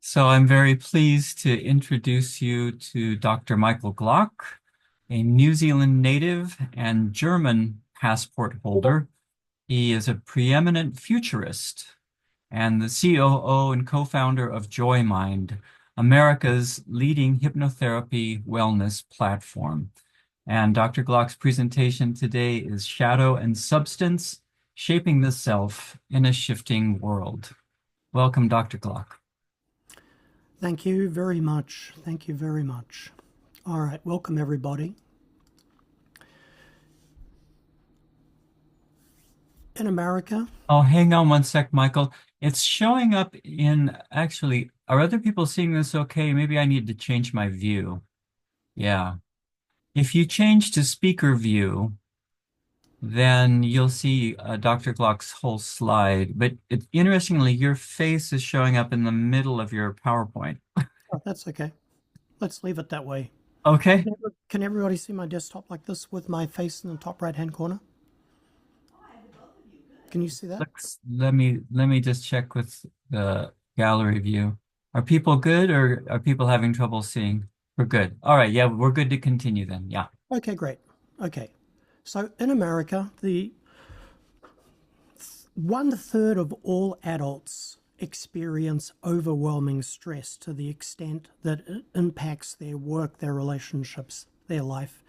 So I'm very pleased to introduce you to Dr. Michael Glock, a New Zealand native and German passport holder. He is a preeminent futurist and the COO and co-founder of JoyMind, America's leading hypnotherapy wellness platform. And Dr. Glock's presentation today is Shadow and Substance, Shaping the Self in a Shifting World. Welcome, Dr. Glock. Thank you very much. Thank you very much. All right, welcome everybody. In America, Oh, hang on one sec, Michael. It's showing up in actually, are other people seeing this okay? Maybe I need to change my view. Yeah. If you change to speaker view, then you'll see Dr. Glock's whole slide. But interestingly, your face is showing up in the middle of your PowerPoint. oh, that's okay. Let's leave it that way. Okay. Can everybody see my desktop like this with my face in the top right-hand corner? Can you see that? Let me just check with the gallery view. Are people good or are people having trouble seeing? We're good. All right. Yeah, we're good to continue then. Yeah. Okay, great. Okay. So in America, the 1/3 of all adults experience overwhelming stress to the extent that it impacts their work, their relationships, their life.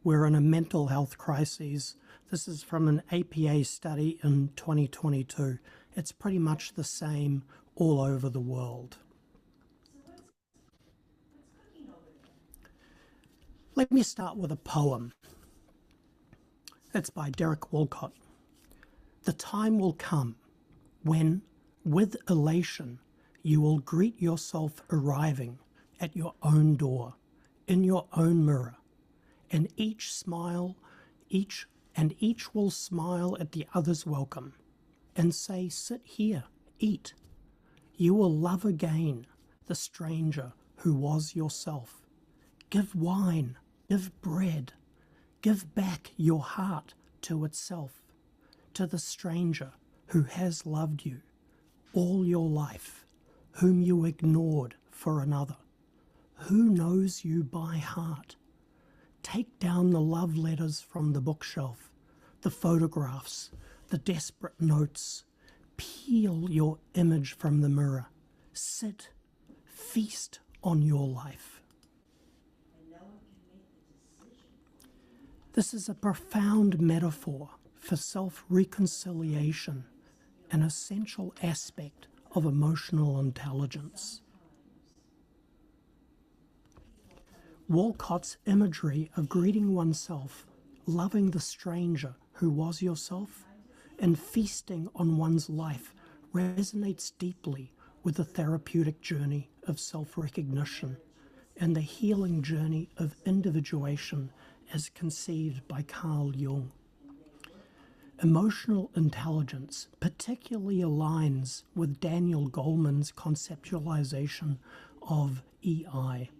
We're in a mental health crisis. This is from an APA study in 2022. It's pretty much the same all over the world. Let me start with a poem. It's by Derek Walcott. The time will come when, with elation, you will greet yourself arriving at your own door, in your own mirror, and each will smile at the other's welcome and say, sit here, eat. You will love again the stranger who was yourself. Give wine, give bread, give back your heart to itself, to the stranger who has loved you all your life, whom you ignored for another, who knows you by heart. Take down the love letters from the bookshelf, the photographs, the desperate notes. Peel your image from the mirror. Sit, feast on your life. This is a profound metaphor for self-reconciliation, an essential aspect of emotional intelligence. Walcott's imagery of greeting oneself, loving the stranger who was yourself, and feasting on one's life resonates deeply with the therapeutic journey of self-recognition and the healing journey of individuation as conceived by Carl Jung. Emotional intelligence particularly aligns with Daniel Goleman's conceptualization of EI,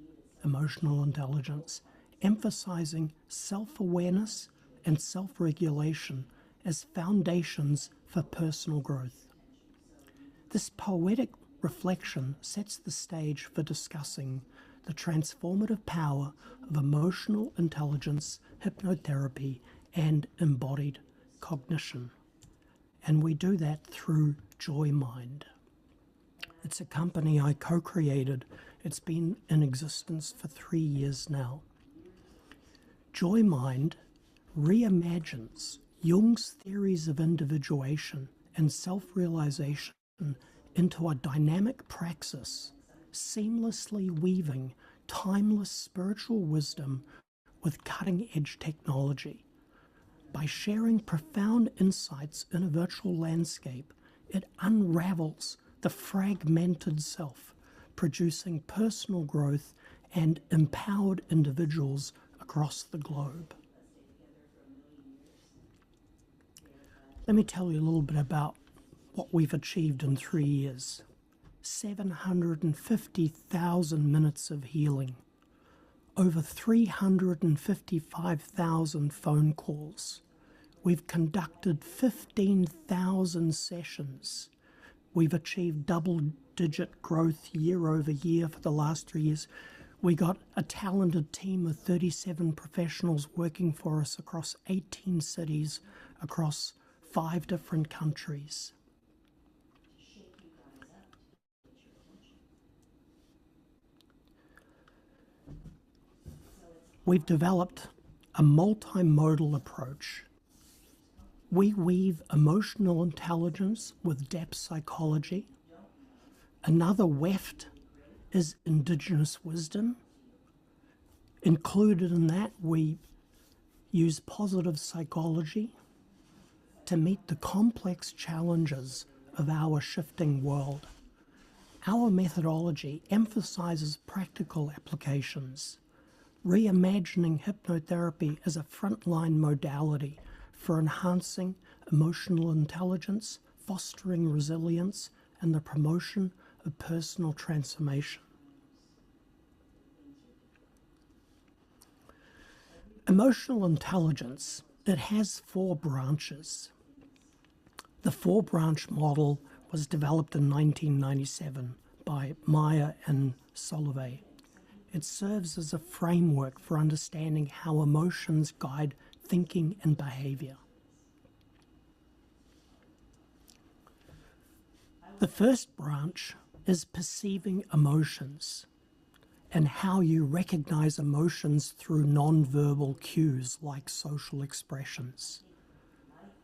emotional intelligence, emphasizing self-awareness and self-regulation as foundations for personal growth. This poetic reflection sets the stage for discussing the transformative power of emotional intelligence, hypnotherapy, and embodied cognition. And we do that through JoyMind. It's a company I co-created. It's been in existence for 3 years now. JoyMind reimagines Jung's theories of individuation and self-realization into a dynamic praxis, seamlessly weaving timeless spiritual wisdom with cutting-edge technology. By sharing profound insights in a virtual landscape, it unravels the fragmented self, producing personal growth and empowered individuals across the globe. Let me tell you a little bit about what we've achieved in 3 years. 750,000 minutes of healing, over 355,000 phone calls. We've conducted 15,000 sessions, We've achieved double-digit growth year over year for the last 3 years. We got a talented team of 37 professionals working for us across 18 cities, across 5 different countries. We've developed a multimodal approach. We weave emotional intelligence with depth psychology. Another weft is indigenous wisdom. Included in that, we use positive psychology to meet the complex challenges of our shifting world. Our methodology emphasizes practical applications, reimagining hypnotherapy as a frontline modality for enhancing emotional intelligence, fostering resilience, and the promotion of personal transformation. Emotional intelligence, it has 4 branches. The 4-branch model was developed in 1997 by Meyer and Solovey. It serves as a framework for understanding how emotions guide thinking and behavior. The first branch is perceiving emotions and how you recognize emotions through non-verbal cues like social expressions.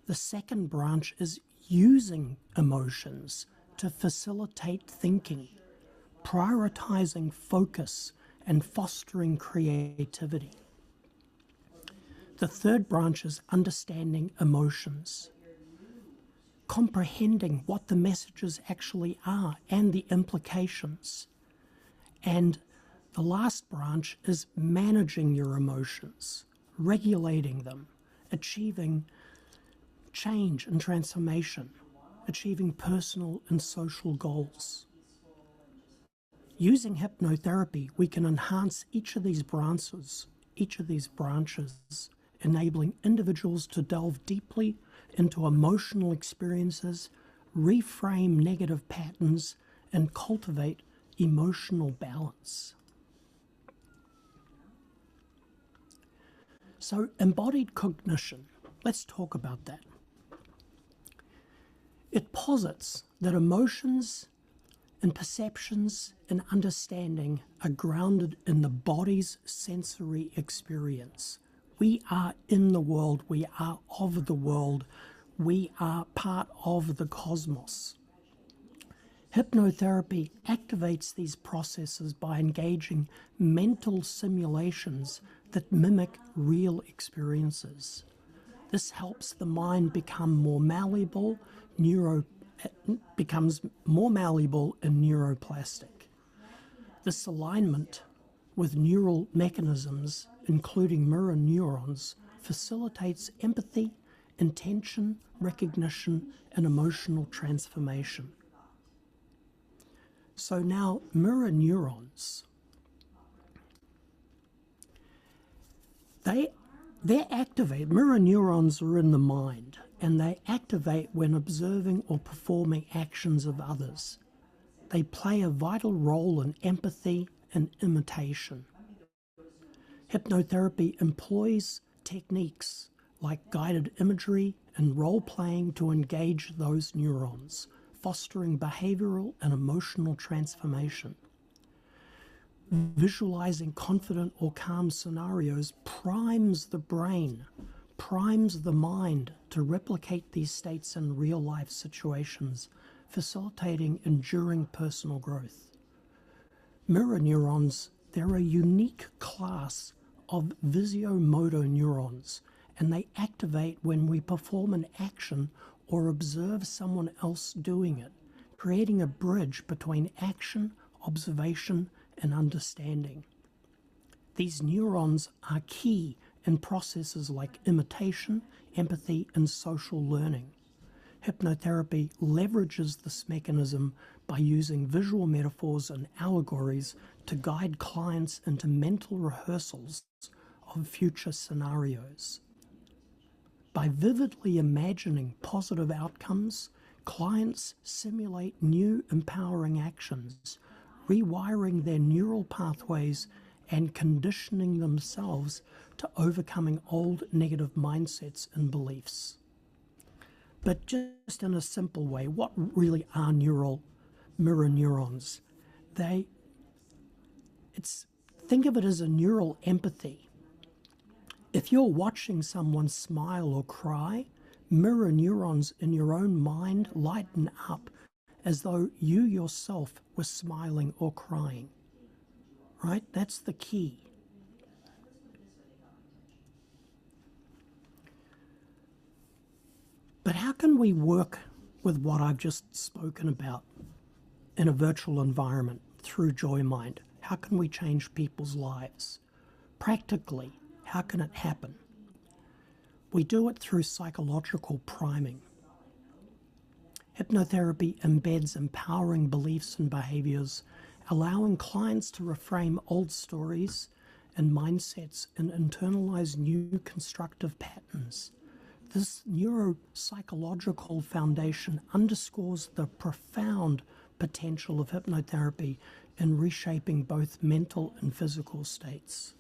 The second branch is using emotions to facilitate thinking, prioritizing focus, and fostering creativity. The third branch is understanding emotions, comprehending what the messages actually are and the implications. And the last branch is managing your emotions, regulating them, achieving change and transformation, achieving personal and social goals. Using hypnotherapy, we can enhance each of these branches, enabling individuals to delve deeply into emotional experiences, reframe negative patterns, and cultivate emotional balance. So, embodied cognition, let's talk about that. It posits that emotions and perceptions and understanding are grounded in the body's sensory experience. We are in the world, we are of the world, we are part of the cosmos. Hypnotherapy activates these processes by engaging mental simulations that mimic real experiences. This helps the mind become more malleable, becomes more malleable and neuroplastic. This alignment with neural mechanisms, including mirror neurons, facilitates empathy, intention, recognition, and emotional transformation. So now, mirror neurons, mirror neurons are in the mind, and they activate when observing or performing actions of others. They play a vital role in empathy and imitation. Hypnotherapy employs techniques like guided imagery and role-playing to engage those neurons, fostering behavioral and emotional transformation. Visualizing confident or calm scenarios primes the brain, primes the mind to replicate these states in real-life situations, facilitating enduring personal growth. Mirror neurons, they're a unique class of visiomotor neurons, and they activate when we perform an action or observe someone else doing it, creating a bridge between action, observation, and understanding. These neurons are key in processes like imitation, empathy, and social learning. Hypnotherapy leverages this mechanism by using visual metaphors and allegories to guide clients into mental rehearsals of future scenarios. By vividly imagining positive outcomes, clients simulate new empowering actions, rewiring their neural pathways and conditioning themselves to overcoming old negative mindsets and beliefs. But just in a simple way, what really are mirror neurons? Think of it as a neural empathy. If you're watching someone smile or cry, mirror neurons in your own mind lighten up as though you yourself were smiling or crying. Right? That's the key. But how can we work with what I've just spoken about in a virtual environment through JoyMind? How can we change people's lives? Practically, how can it happen? We do it through psychological priming. Hypnotherapy embeds empowering beliefs and behaviors, allowing clients to reframe old stories and mindsets and internalize new constructive patterns. This neuropsychological foundation underscores the profound potential of hypnotherapy in reshaping both mental and physical states.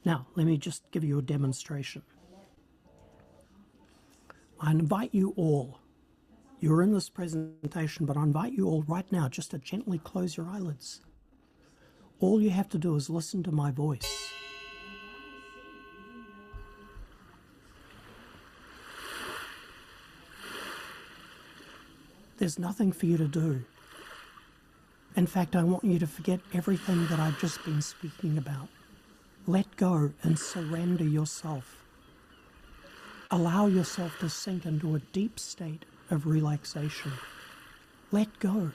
Now, let me just give you a demonstration. I invite you all, you're in this presentation, but I invite you all right now just to gently close your eyelids. All you have to do is listen to my voice. There's nothing for you to do. In fact, I want you to forget everything that I've just been speaking about. Let go and surrender yourself. Allow yourself to sink into a deep state of relaxation. Let go.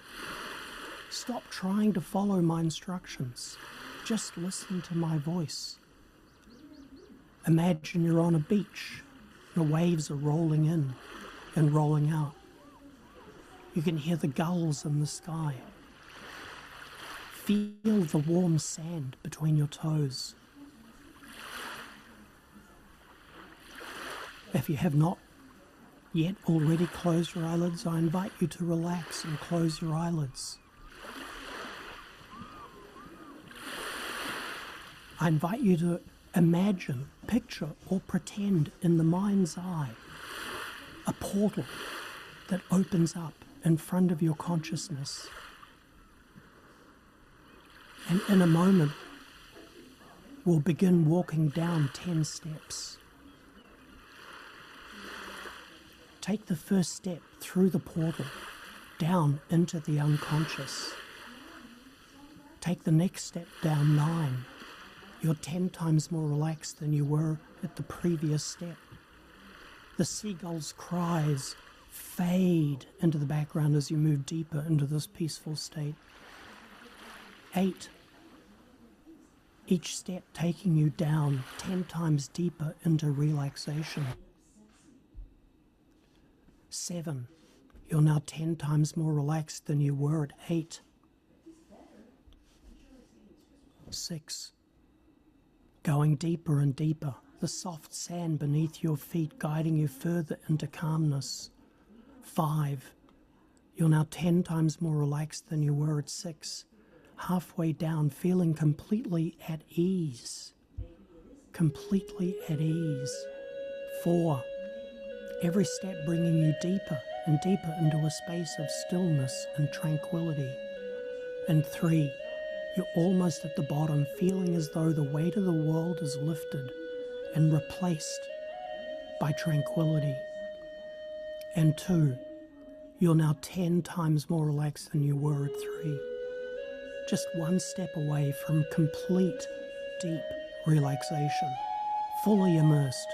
Stop trying to follow my instructions. Just listen to my voice. Imagine you're on a beach. The waves are rolling in and rolling out. You can hear the gulls in the sky. Feel the warm sand between your toes. If you have not yet already closed your eyelids, I invite you to relax and close your eyelids. I invite you to imagine, picture, or pretend in the mind's eye a portal that opens up in front of your consciousness. And in a moment, we'll begin walking down 10 steps. Take the first step through the portal, down into the unconscious. Take the next step down 9. You're 10 times more relaxed than you were at the previous step. The seagull's cries fade into the background as you move deeper into this peaceful state. 8. Each step taking you down 10 times deeper into relaxation. 7. You're now 10 times more relaxed than you were at 8. 6. Going deeper and deeper, the soft sand beneath your feet guiding you further into calmness. 5. You're now 10 times more relaxed than you were at 6. Halfway down, feeling completely at ease. Completely at ease. 4. Every step bringing you deeper and deeper into a space of stillness and tranquility. And 3. You're almost at the bottom, feeling as though the weight of the world is lifted and replaced by tranquility. And 2. You're now 10 times more relaxed than you were at 3. Just one step away from complete, deep relaxation, fully immersed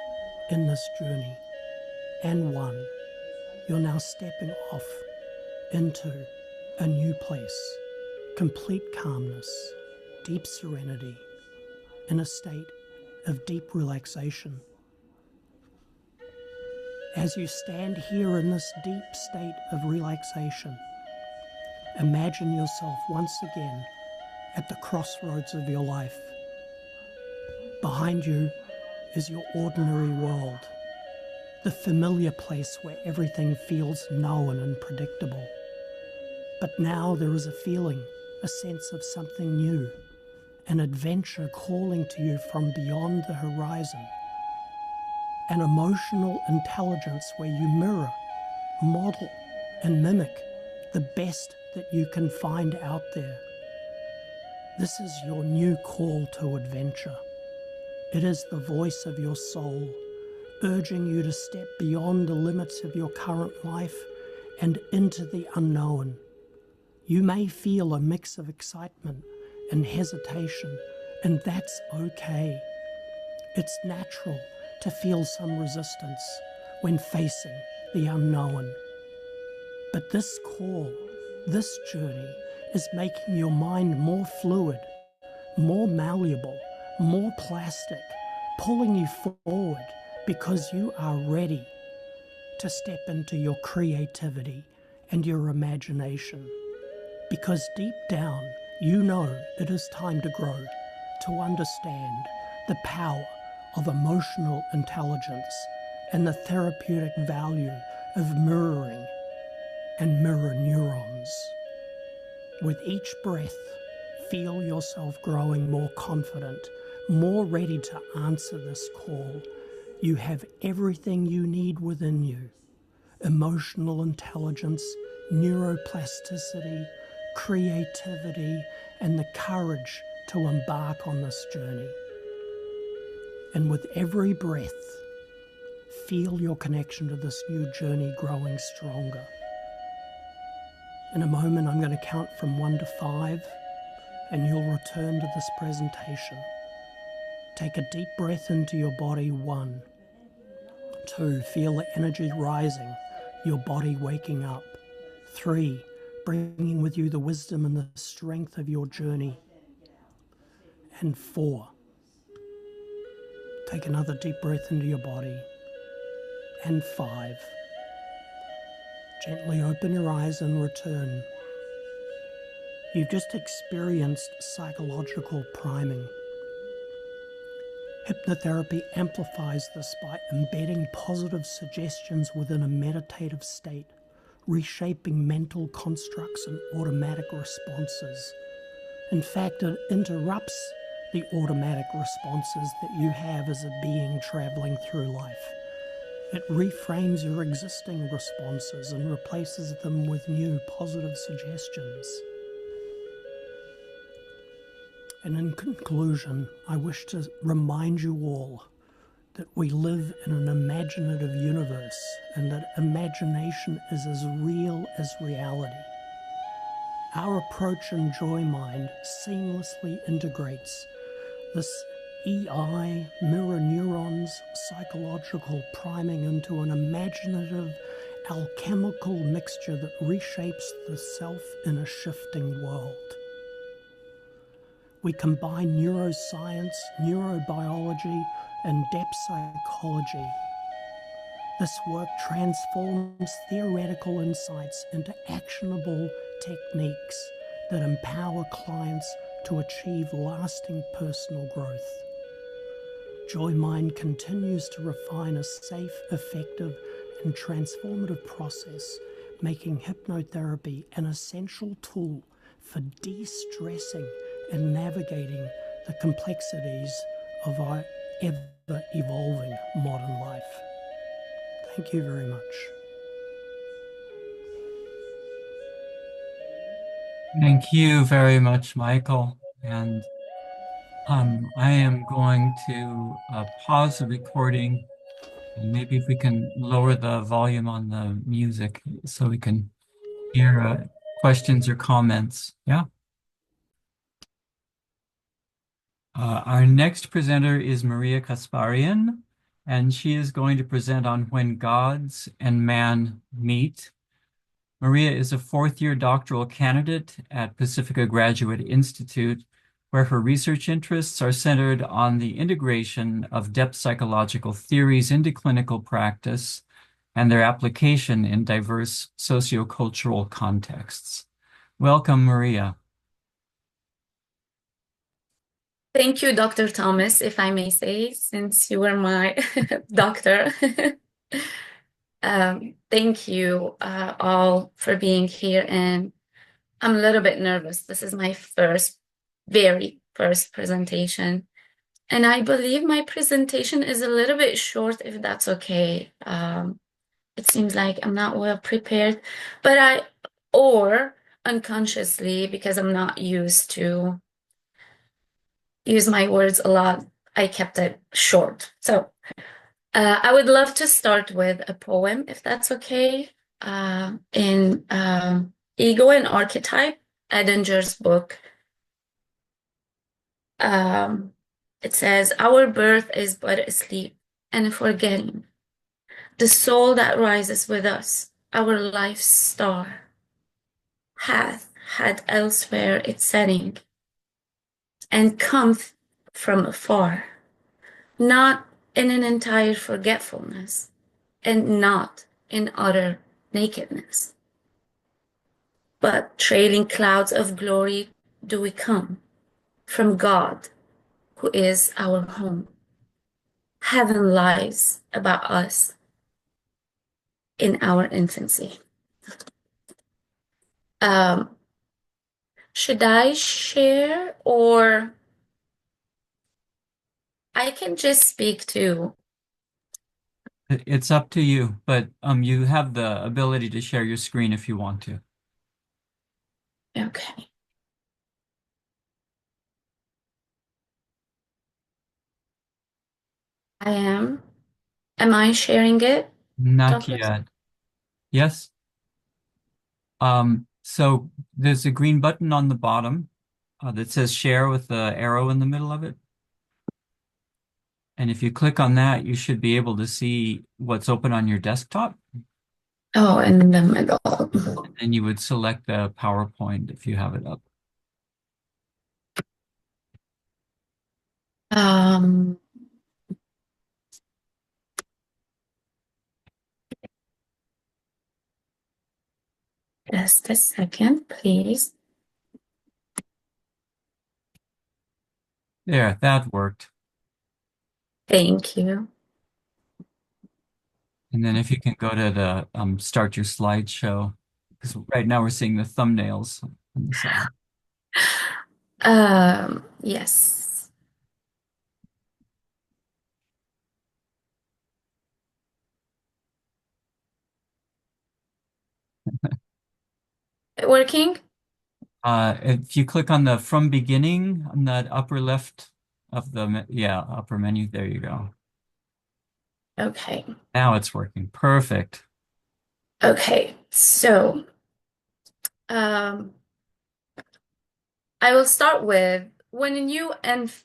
in this journey. And 1. You're now stepping off into a new place, complete calmness, deep serenity, in a state of deep relaxation. As you stand here in this deep state of relaxation, imagine yourself once again at the crossroads of your life. Behind you is your ordinary world. the familiar place where everything feels known and predictable. But now there is a feeling, a sense of something new, an adventure calling to you from beyond the horizon, an emotional intelligence where you mirror, model, and mimic the best that you can find out there. This is your new call to adventure. It is the voice of your soul, urging you to step beyond the limits of your current life and into the unknown. You may feel a mix of excitement and hesitation, and that's okay. It's natural to feel some resistance when facing the unknown. But this call, this journey, is making your mind more fluid, more malleable, more plastic, pulling you forward because you are ready to step into your creativity and your imagination. Because deep down, you know it is time to grow, to understand the power of emotional intelligence and the therapeutic value of mirroring and mirror neurons. With each breath, feel yourself growing more confident, more ready to answer this call. You have everything you need within you: emotional intelligence, neuroplasticity, creativity, and the courage to embark on this journey. And with every breath, feel your connection to this new journey growing stronger. In a moment, I'm going to count from 1 to 5, and you'll return to this presentation. Take a deep breath into your body. 1. 2. Feel the energy rising, your body waking up. 3. Bringing with you the wisdom and the strength of your journey. And 4. Take another deep breath into your body. And 5. Gently open your eyes and return. You've just experienced psychological priming. Hypnotherapy amplifies this by embedding positive suggestions within a meditative state, reshaping mental constructs and automatic responses. In fact, it interrupts the automatic responses that you have as a being traveling through life. It reframes your existing responses and replaces them with new positive suggestions. And in conclusion, I wish to remind you all that we live in an imaginative universe and that imagination is as real as reality. Our approach in Joy Mind seamlessly integrates this EI, mirror neurons, psychological priming into an imaginative, alchemical mixture that reshapes the self in a shifting world. We combine neuroscience, neurobiology, and depth psychology. This work transforms theoretical insights into actionable techniques that empower clients to achieve lasting personal growth. Joy Mind continues to refine a safe, effective, and transformative process, making hypnotherapy an essential tool for de-stressing and navigating the complexities of our ever-evolving modern life. Thank you very much. Thank you very much, Michael. And I am going to pause the recording, and maybe if we can lower the volume on the music so we can hear questions or comments. Yeah. Our next presenter is Maria Kasparian, and she is going to present on When Gods and Man Meet. Maria is a fourth-year doctoral candidate at Pacifica Graduate Institute, where her research interests are centered on the integration of depth psychological theories into clinical practice and their application in diverse sociocultural contexts. Welcome, Maria. Thank you, Dr. Thomas, if I may say, since you were my doctor. Thank you all for being here, and I'm a little bit nervous. This is my very first presentation, and I believe my presentation is a little bit short, if that's okay. It seems like I'm not well prepared, but or unconsciously, because I'm not used to use my words a lot, I kept it short. So I would love to start with a poem, if that's okay. In Ego and Archetype, Edinger's book, um, it says, "Our birth is but a sleep and a forgetting. The soul that rises with us, our life's star, hath had elsewhere its setting, and cometh from afar, not in an entire forgetfulness, and not in utter nakedness. But trailing clouds of glory do we come from God, who is our home. Heaven lies about us in our infancy." Um, should I share, or I can just speak to? It's up to you, but you have the ability to share your screen if you want to. Okay, I am. Am I sharing it, Not Doctor? yet. Yes. So there's a green button on the bottom that says share with the arrow in the middle of it. And if you click on that, you should be able to see what's open on your desktop. Oh, in the middle. And you would select the PowerPoint if you have it up. Um, just a second, please. There, that worked. Thank you. And then if you can go to the start your slideshow, because right now we're seeing the thumbnails on the side. Yes. Working? If you click on the from beginning on that upper left of the, yeah, upper menu, there you go. Okay. Now it's working. Perfect. Okay. So, um, I will start with when a new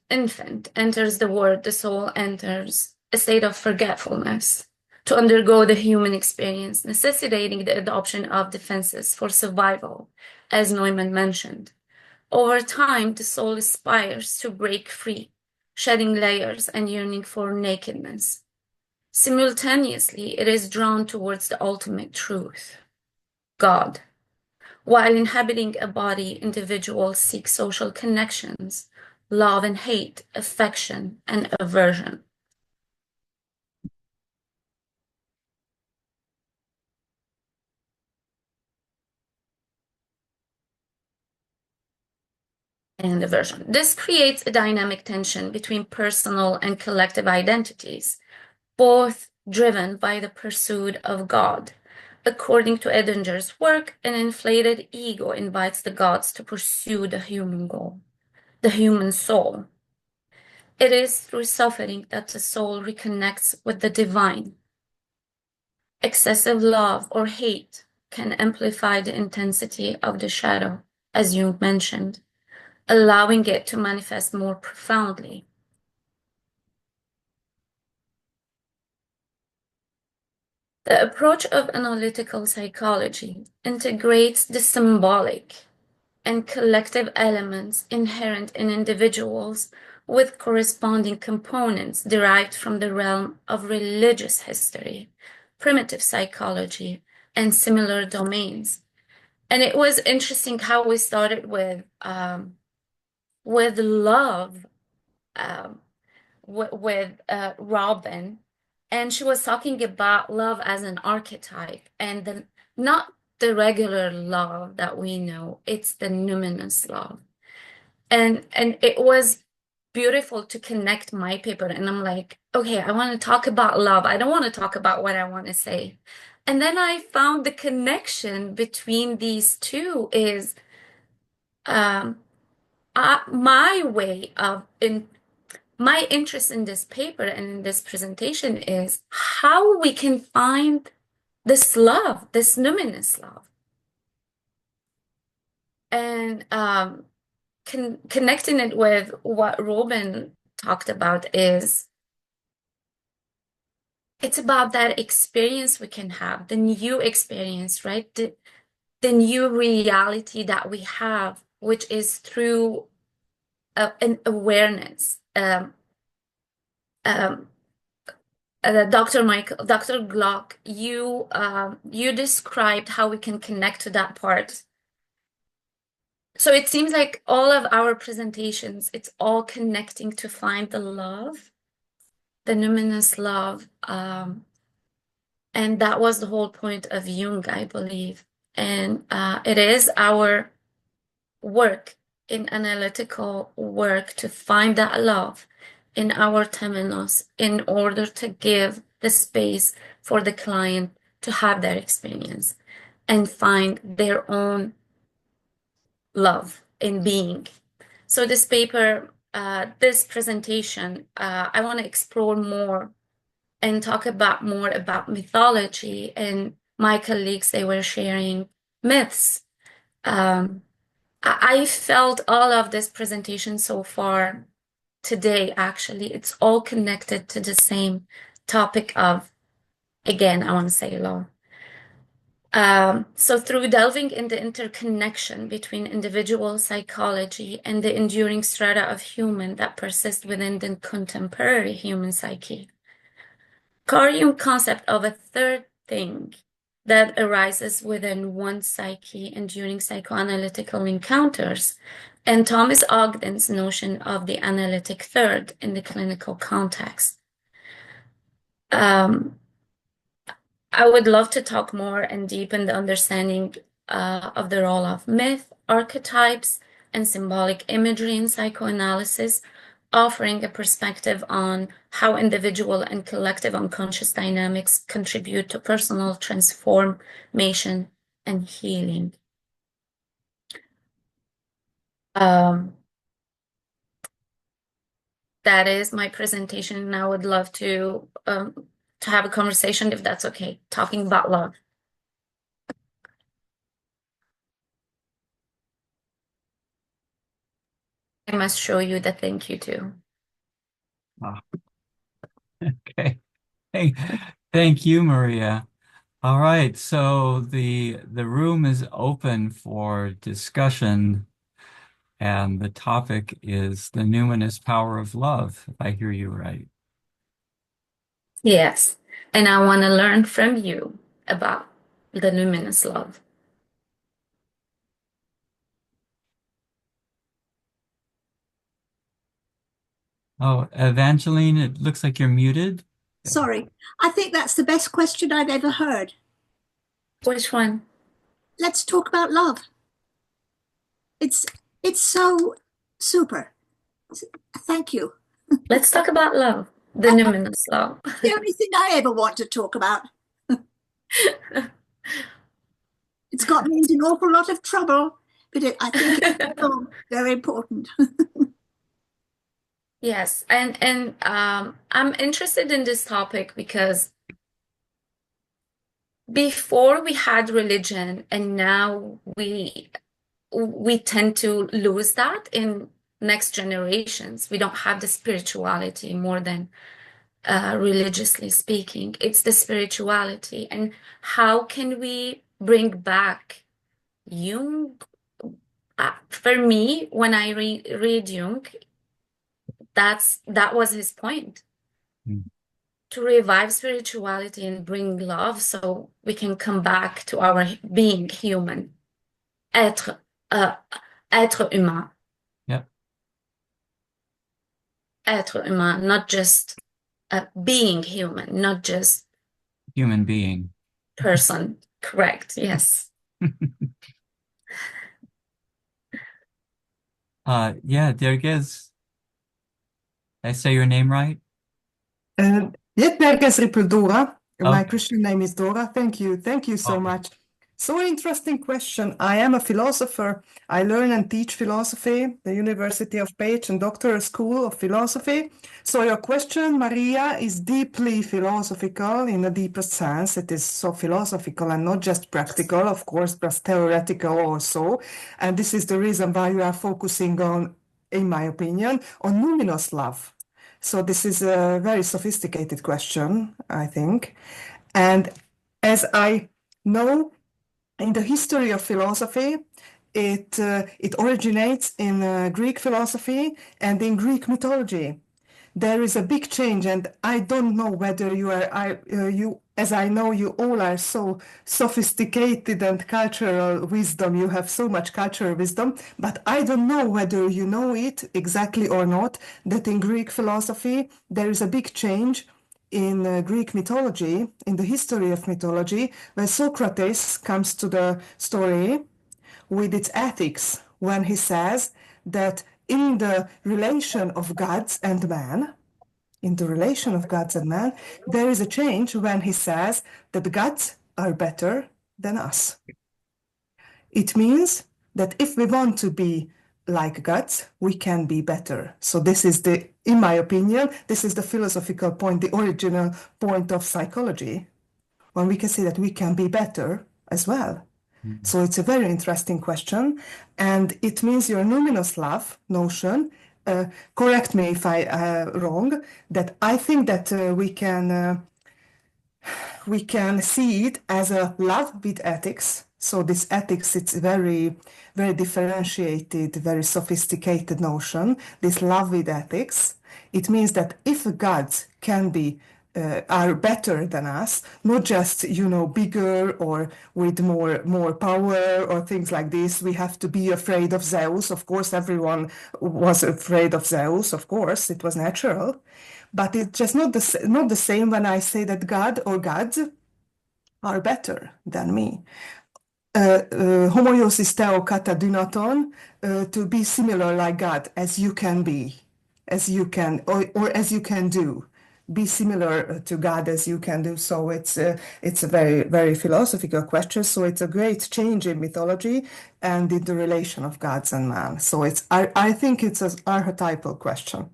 infant enters the world, the soul enters a state of forgetfulness to undergo the human experience, necessitating the adoption of defenses for survival, as Neumann mentioned. Over time, the soul aspires to break free, shedding layers and yearning for nakedness. Simultaneously, it is drawn towards the ultimate truth, God. While inhabiting a body, individuals seek social connections, love and hate, affection and aversion. This creates a dynamic tension between personal and collective identities, both driven by the pursuit of God. According to Edinger's work, an inflated ego invites the gods to pursue the human goal, the human soul. It is through suffering that the soul reconnects with the divine. Excessive love or hate can amplify the intensity of the shadow, as Jung mentioned, allowing it to manifest more profoundly. The approach of analytical psychology integrates the symbolic and collective elements inherent in individuals with corresponding components derived from the realm of religious history, primitive psychology, and similar domains. And it was interesting how we started with love, um, with Robin, and she was talking about love as an archetype, and not the regular love that we know, it's the numinous love. And it was beautiful to connect my paper. And I'm like, okay, I want to talk about love. I don't want to talk about what I want to say. And then I found the connection between these two is um, my way of in my interest in this paper and in this presentation is how we can find this love, this numinous love, and connecting it with what Robin talked about is it's about that experience we can have, the new experience, right? The new reality that we have, which is through an awareness. Dr. Glock, you described how we can connect to that part. So it seems like all of our presentations, it's all connecting to find the love, the numinous love. And that was the whole point of Jung, I believe. And it is our work in analytical work to find that love in our temenos in order to give the space for the client to have that experience and find their own love in being. So this paper, this presentation, I want to explore more and talk about more about mythology. And my colleagues, they were sharing myths. I felt all of this presentation so far today, actually, it's all connected to the same topic of, again, I want to say love. So through delving into interconnection between individual psychology and the enduring strata of human that persist within the contemporary human psyche, Carl Jung's concept of a third thing that arises within one's psyche and during psychoanalytical encounters, and Thomas Ogden's notion of the analytic third in the clinical context. I would love to talk more and deepen the understanding of the role of myth, archetypes, and symbolic imagery in psychoanalysis, offering a perspective on how individual and collective unconscious dynamics contribute to personal transformation and healing. That is my presentation, and I would love to have a conversation, if that's okay, talking about love. I must show you the thank you too. Ah, okay. Hey, thank you, Maria. All right, so the room is open for discussion, and the topic is the numinous power of love, if I hear you right. Yes, and I want to learn from you about the luminous love. Oh, Evangeline, it looks like you're muted. Sorry, I think that's the best question I've ever heard. Which one? Let's talk about love. It's so super. Thank you. Let's talk about love, the luminous love. The only thing I ever want to talk about. It's got me into an awful lot of trouble, but I think it's so very important. Yes, and I'm interested in this topic because before we had religion, and now we tend to lose that in next generations. We don't have the spirituality more than religiously speaking. It's the spirituality, and how can we bring back Jung? For me, when I read Jung, that was his point. To revive spirituality and bring love so we can come back to our being human, être humain. Yep. Être humain, not just being human, not just Human being. person. Correct. Yes. Yeah, Derges, did I say your name right? Jetberges Ripuldora. My Okay. Christian name is Dora. Thank you. Thank you so Okay. much. So interesting question. I am a philosopher. I learn and teach philosophy, the University of Page and Doctoral School of Philosophy. So your question, Maria, is deeply philosophical in the deepest sense. It is so philosophical and not just practical, of course, but theoretical also. And this is the reason why you are focusing on, in my opinion, on numinous love. So this is a very sophisticated question, I think. And as I know, in the history of philosophy, it originates in Greek philosophy and in Greek mythology. There is a big change, and I don't know whether you, as I know you all are so sophisticated and cultural wisdom, you have so much cultural wisdom, but I don't know whether you know it exactly or not, that in Greek philosophy, there is a big change in Greek mythology, in the history of mythology, when Socrates comes to the story with its ethics, when he says that in the relation of gods and man, in the relation of gods and man, there is a change when he says that the gods are better than us. It means that if we want to be like gods, we can be better. So this is the, in my opinion, this is the philosophical point, the original point of psychology, when we can say that we can be better as well. So it's a very interesting question, and it means your numinous love notion. Correct me if I wrong. That I think that we can see it as a love with ethics. So this ethics, it's very, very differentiated, very sophisticated notion. This love with ethics, it means that if gods can be are better than us, not just bigger or with more power or things like this. We have to be afraid of Zeus. Of course, everyone was afraid of Zeus. Of course, it was natural. But it's just not the same when I say that God or gods are better than me. Homoiosis theo kata dynaton, to be similar like God, as you can be, as you can, or as you can do. Be similar to God as you can do. So it's a very, very philosophical question. So it's a great change in mythology and in the relation of gods and man. So I think it's an archetypal question.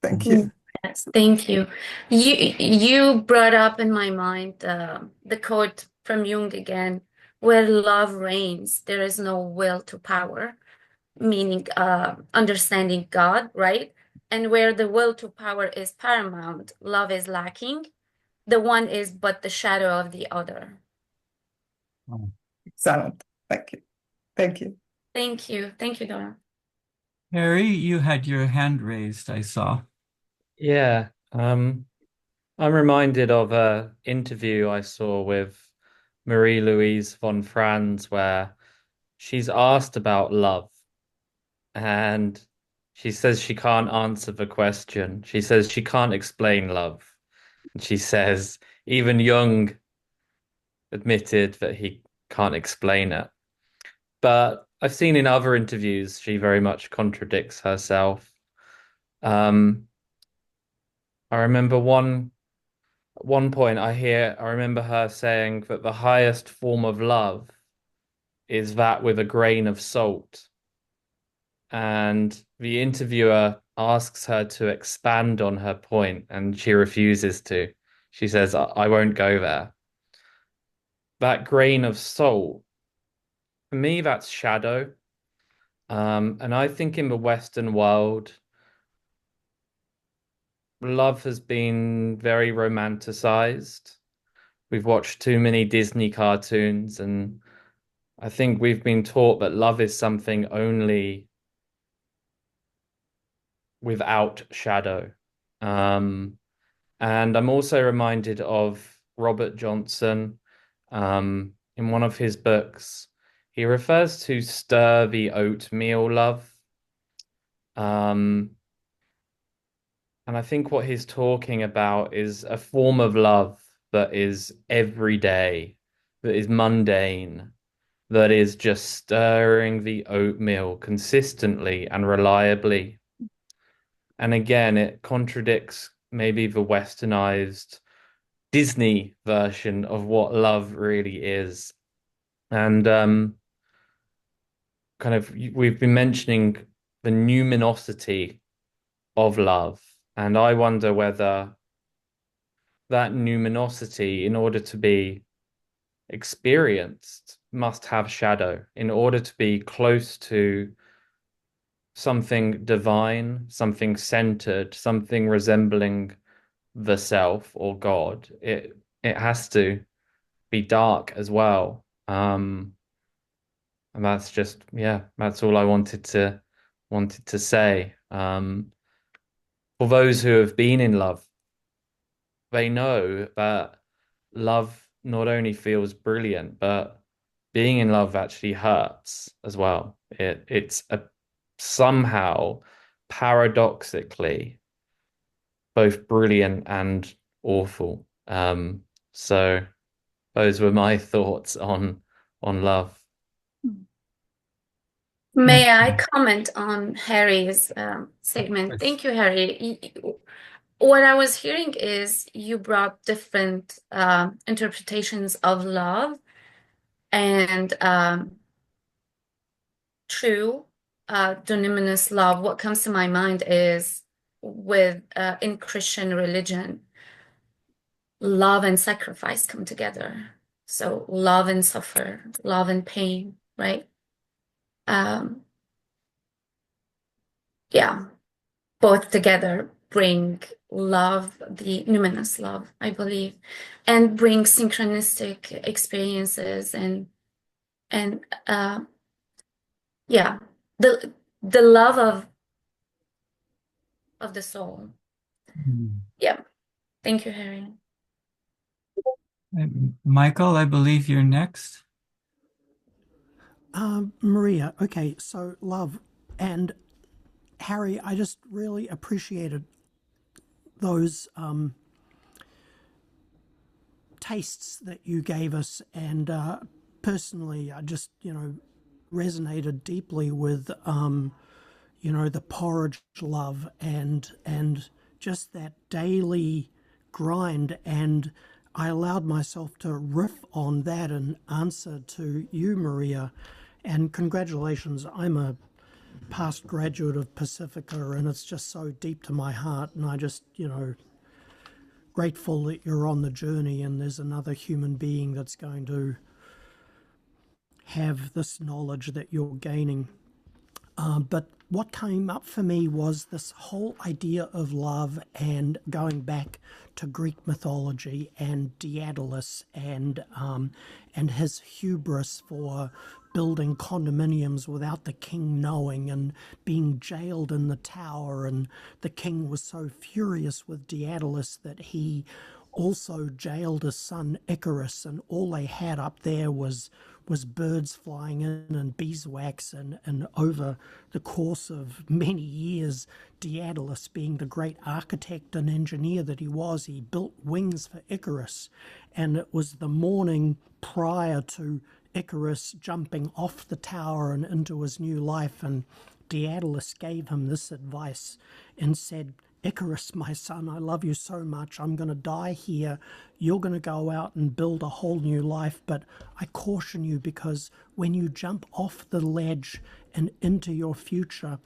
Thank you. Yes, thank you. You brought up in my mind the quote from Jung again, where love reigns, there is no will to power, meaning understanding God, right? And where the will to power is paramount, love is lacking. The one is but the shadow of the other. Excellent. Thank you. Thank you. Thank you. Thank you, Dora. Harry, you had your hand raised, I saw. Yeah, I'm reminded of a interview I saw with Marie-Louise von Franz where she's asked about love and she says she can't answer the question. She says she can't explain love. And she says even Jung admitted that he can't explain it. But I've seen in other interviews she very much contradicts herself. Um, I remember one point I remember her saying that the highest form of love is that with a grain of salt. And the interviewer asks her to expand on her point, and she refuses to. She says, I won't go there. That grain of salt, for me, that's shadow. And I think in the Western world, love has been very romanticized. We've watched too many Disney cartoons, and I think we've been taught that love is something only without shadow. Um, and I'm also reminded of Robert Johnson in one of his books. He refers to stir the oatmeal love. Um, And I think what he's talking about is a form of love that is everyday, that is mundane, that is just stirring the oatmeal consistently and reliably. And again, it contradicts maybe the westernized Disney version of what love really is. And kind of we've been mentioning the numinosity of love. And I wonder whether that numinosity, in order to be experienced, must have shadow. In order to be close to something divine, something centered, something resembling the self or God, it has to be dark as well. And that's just, yeah, that's all I wanted to say. For those who have been in love, they know that love not only feels brilliant, but being in love actually hurts as well. It's a somehow paradoxically both brilliant and awful. So those were my thoughts on love. May I comment on Harry's statement? Thank you, Harry. What I was hearing is you brought different interpretations of love, and true, dunaminous love. What comes to my mind is with in Christian religion, love and sacrifice come together. So love and suffer, love and pain, right? Yeah, both together bring love, the numinous love, I believe, and bring synchronistic experiences and yeah, the love of the soul. Yeah. Thank you, Harry. Michael, I believe you're next. Maria, okay, so love. And Harry, I just really appreciated those tastes that you gave us. And personally, I just, resonated deeply with, the porridge love and just that daily grind. And I allowed myself to riff on that in answer to you, Maria. And congratulations, I'm a past graduate of Pacifica, and it's just so deep to my heart. And I just, grateful that you're on the journey and there's another human being that's going to have this knowledge that you're gaining. But what came up for me was this whole idea of love and going back to Greek mythology and Daedalus and his hubris for building condominiums without the king knowing and being jailed in the tower. And the king was so furious with Daedalus that he also jailed his son Icarus, and all they had up there was birds flying in and beeswax, and over the course of many years, Daedalus, being the great architect and engineer that he was, he built wings for Icarus. And it was the morning prior to Icarus jumping off the tower and into his new life, and Daedalus gave him this advice and said, Icarus, my son, I love you so much. I'm going to die here. You're going to go out and build a whole new life. But I caution you, because when you jump off the ledge and into your future,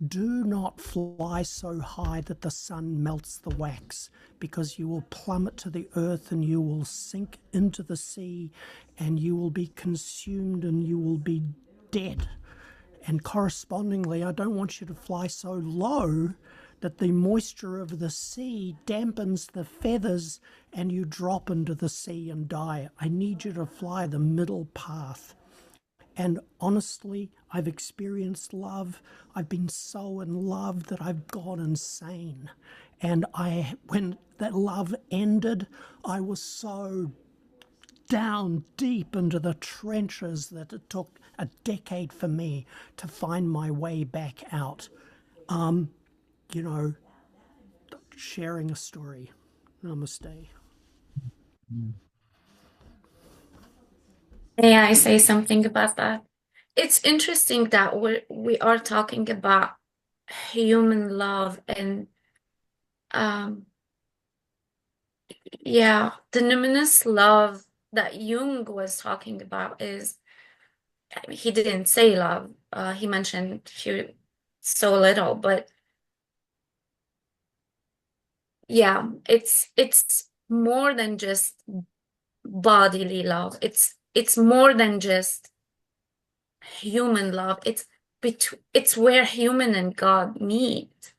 do not fly so high that the sun melts the wax, because you will plummet to the earth and you will sink into the sea and you will be consumed and you will be dead. And correspondingly, I don't want you to fly so low that the moisture of the sea dampens the feathers and you drop into the sea and die. I need you to fly the middle path. And honestly, I've experienced love. I've been so in love that I've gone insane. And when that love ended, I was so down deep into the trenches that it took a decade for me to find my way back out. sharing a story. Namaste. May I say something about that? It's interesting that we are talking about human love and yeah, the numinous love that Jung was talking about is, I mean, he didn't say love. He mentioned few so little, but yeah, it's more than just bodily love. It's more than just human love. It's where human and God meet.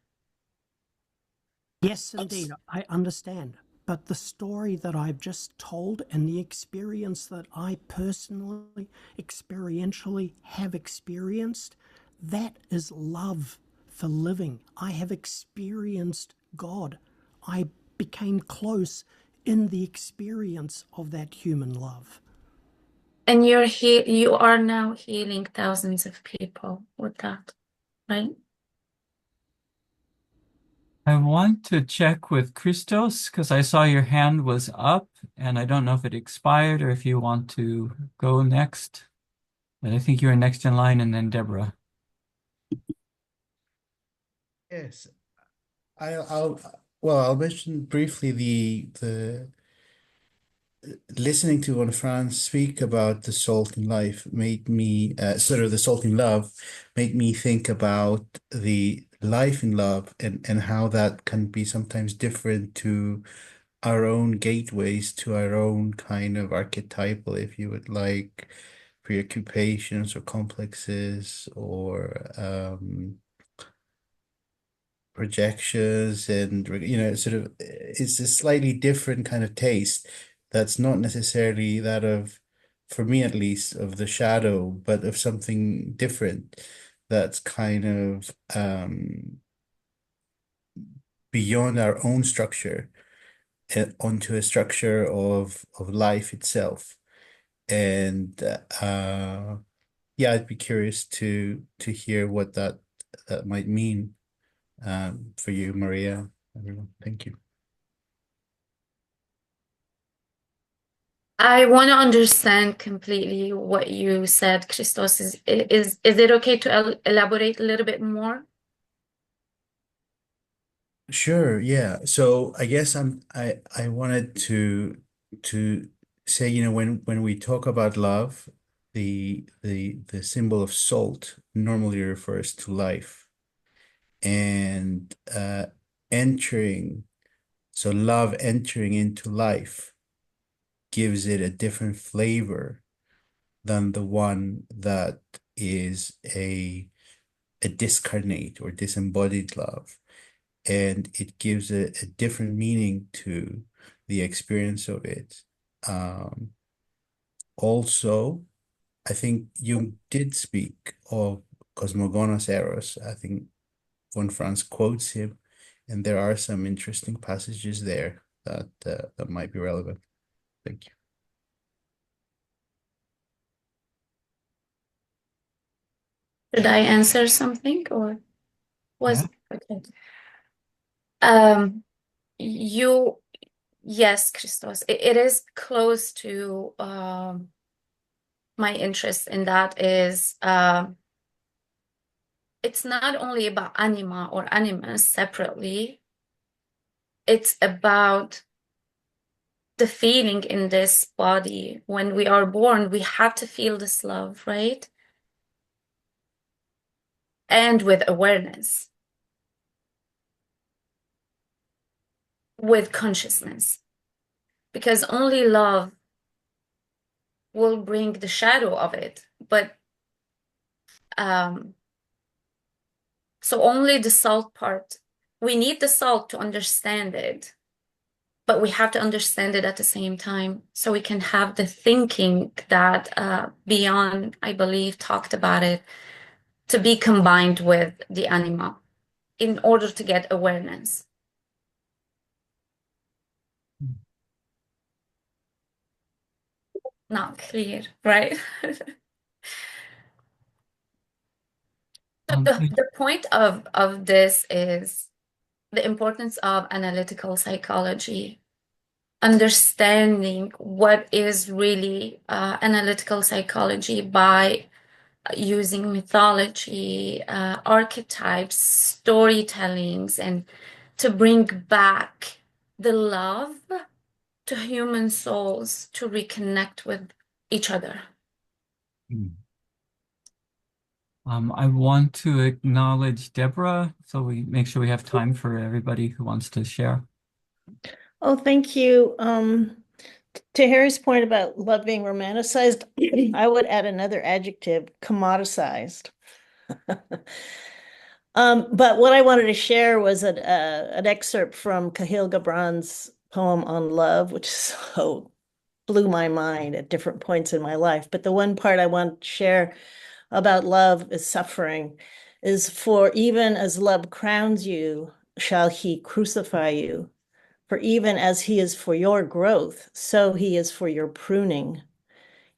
Yes, indeed, I understand. But the story that I've just told and the experience that I personally, experientially have experienced, that is love for living. I have experienced God. I became close in the experience of that human love. And you are now healing thousands of people with that, right? I want to check with Christos because I saw your hand was up and I don't know if it expired or if you want to go next. But I think you're next in line and then Deborah. Yes, I'll mention briefly the listening to Von Franz speak about the salt in life made me sort of the salt in love made me think about the life in love and how that can be sometimes different to our own gateways to our own kind of archetypal, if you would like, preoccupations or complexes or projections and sort of it's a slightly different kind of taste that's not necessarily that of, for me at least, of the shadow, but of something different that's kind of beyond our own structure onto a structure of life itself. And yeah, I'd be curious to hear what that might mean for you, Maria. Everyone, thank you. I want to understand completely what you said, Christos. Is it okay to elaborate a little bit more? Sure, yeah. So I guess I wanted to say, when we talk about love, the symbol of salt normally refers to life. And entering, so love entering into life gives it a different flavor than the one that is a discarnate or disembodied love. And it gives a different meaning to the experience of it. Also, I think Jung did speak of cosmogonos eros. I think Von Franz quotes him, and there are some interesting passages there that might be relevant. Thank you. Did I answer something or was Yeah. okay? Yes, Christos, it is close to my interest in that is it's not only about anima or animus separately, it's about the feeling in this body. When we are born, we have to feel this love, right? And with awareness, with consciousness, because only love will bring the shadow of it. But so only the salt part, we need the salt to understand it, but we have to understand it at the same time so we can have the thinking that Beyond, I believe, talked about it, to be combined with the anima in order to get awareness. Not clear, right? So the point of this is the importance of analytical psychology, understanding what is really analytical psychology by using mythology, archetypes, storytellings, and to bring back the love to human souls to reconnect with each other. I want to acknowledge Deborah, so we make sure we have time for everybody who wants to share. Oh, thank you. To Harry's point about love being romanticized, I would add another adjective, commoditized. But what I wanted to share was an excerpt from Kahlil Gibran's poem on love, which so blew my mind at different points in my life. But the one part I want to share about love is suffering, is for even as love crowns you, shall he crucify you. For even as he is for your growth, so he is for your pruning.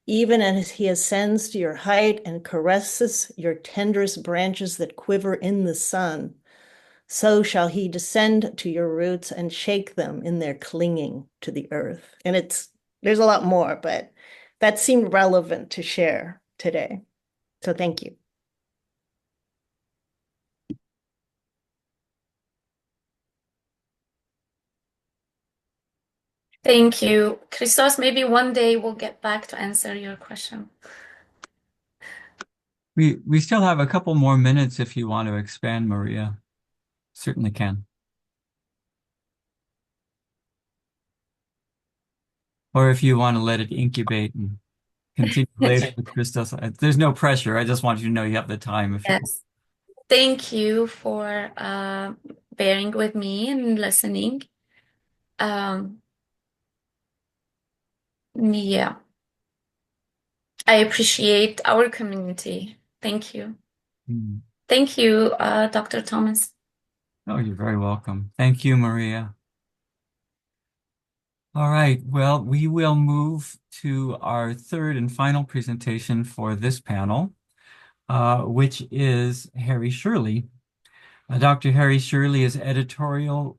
Even as he ascends to your height and caresses your tenderest branches that quiver in the sun, so shall he descend to your roots and shake them in their clinging to the earth. And there's a lot more, but that seemed relevant to share today. So thank you. Thank you. Christos, maybe one day we'll get back to answer your question. We still have a couple more minutes if you want to expand, Maria. Certainly can. Or if you want to let it incubate and continue later with Christos. There's no pressure. I just want you to know you have the time. If Yes. Thank you for bearing with me and listening. Yeah. I appreciate our community. Thank you. Thank you, Dr. Thomas. Oh, you're very welcome. Thank you, Maria. All right. Well, we will move to our third and final presentation for this panel, which is Harry Shirley. Dr. Harry Shirley is editorial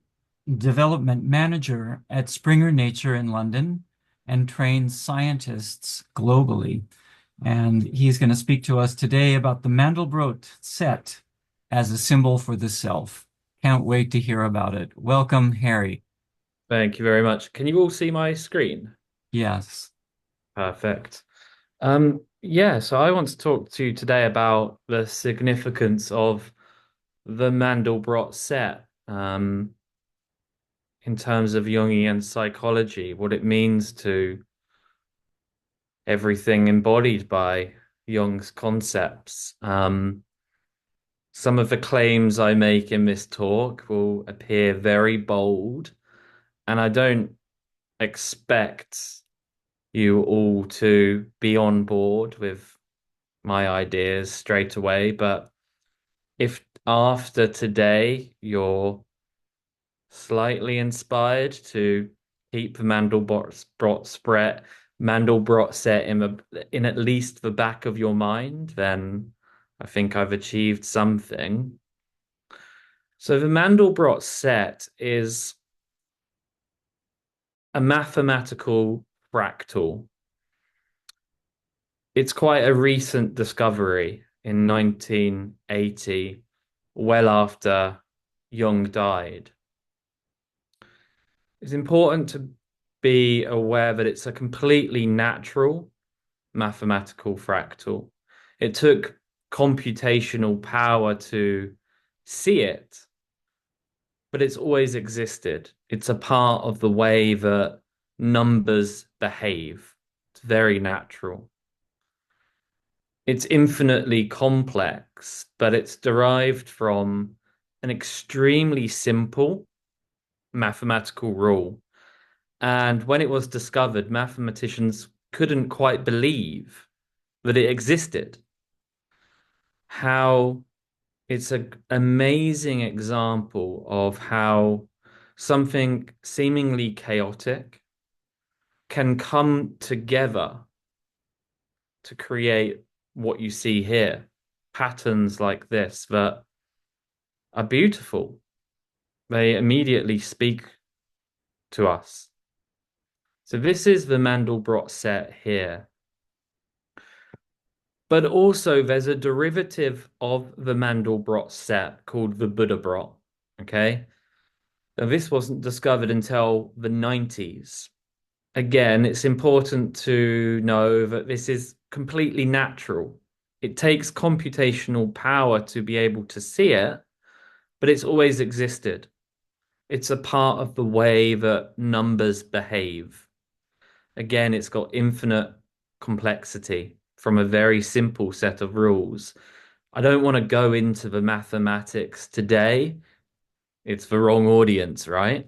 development manager at Springer Nature in London and trains scientists globally. And he's going to speak to us today about the Mandelbrot set as a symbol for the self. Can't wait to hear about it. Welcome, Harry. Thank you very much. Can you all see my screen? Yes. Perfect. Yeah, so I want to talk to you today about the significance of the Mandelbrot set in terms of Jungian psychology, what it means to everything embodied by Jung's concepts. Some of the claims I make in this talk will appear very bold, and I don't expect you all to be on board with my ideas straight away, but if after today you're slightly inspired to keep the Mandelbrot set in at least the back of your mind, then I think I've achieved something. So the Mandelbrot set is a mathematical fractal. It's quite a recent discovery in 1980, well after Jung died. It's important to be aware that it's a completely natural mathematical fractal. It took computational power to see it, but it's always existed. It's a part of the way that numbers behave. It's very natural. It's infinitely complex, but it's derived from an extremely simple mathematical rule. And when it was discovered, mathematicians couldn't quite believe that it existed. How it's an amazing example of how something seemingly chaotic can come together to create what you see here, patterns like this that are beautiful, they immediately speak to us. So this is the Mandelbrot set here. But also there's a derivative of the Mandelbrot set called the Buddhabrot, okay? Now this wasn't discovered until the 90s. Again, it's important to know that this is completely natural. It takes computational power to be able to see it, but it's always existed. It's a part of the way that numbers behave. Again, it's got infinite complexity from a very simple set of rules. I don't want to go into the mathematics today. It's the wrong audience, right?